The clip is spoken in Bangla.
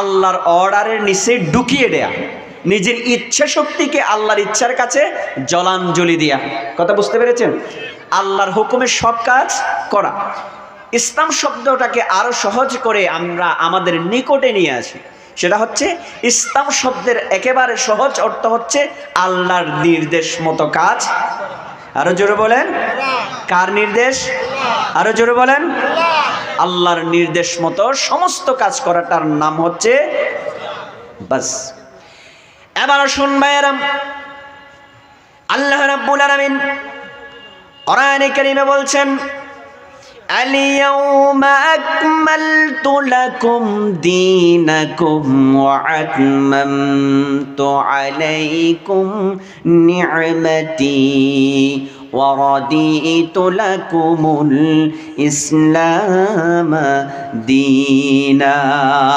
আল্লাহর অর্ডারের নিচে ঢুকিয়ে দেয়া, নিজের ইচ্ছা শক্তিকে আল্লাহর ইচ্ছার কাছে জলাঞ্জলি দেয়া। কথা বুঝতে পেরেছেন? আল্লাহর হুকুমে সব কাজ করা। ইসলাম শব্দটাকে আরো সহজ করে আমরা আমাদের নিকটে নিয়ে আসি। সেটা হচ্ছে ইসলাম শব্দের একেবারে সহজ অর্থ হচ্ছে আল্লাহর নির্দেশ মতো কাজ। আরো জোরে বলেন, কার নির্দেশ? আরো জোরে বলেন, আল্লাহর নির্দেশ মতো সমস্ত কাজ করাটার নাম হচ্ছে বাস। এবার শুনবেন, আল্লাহ রাব্বুল আলামিন কোরআনে কারীমে বলছেন, আল-ইয়াওমা আকমালতু লাকুম দীনাকুম ওয়া আতমামতু আলাইকুম নি'মাতি ওয়া রাদিতু লাকুমুল ইসলাম দীনা।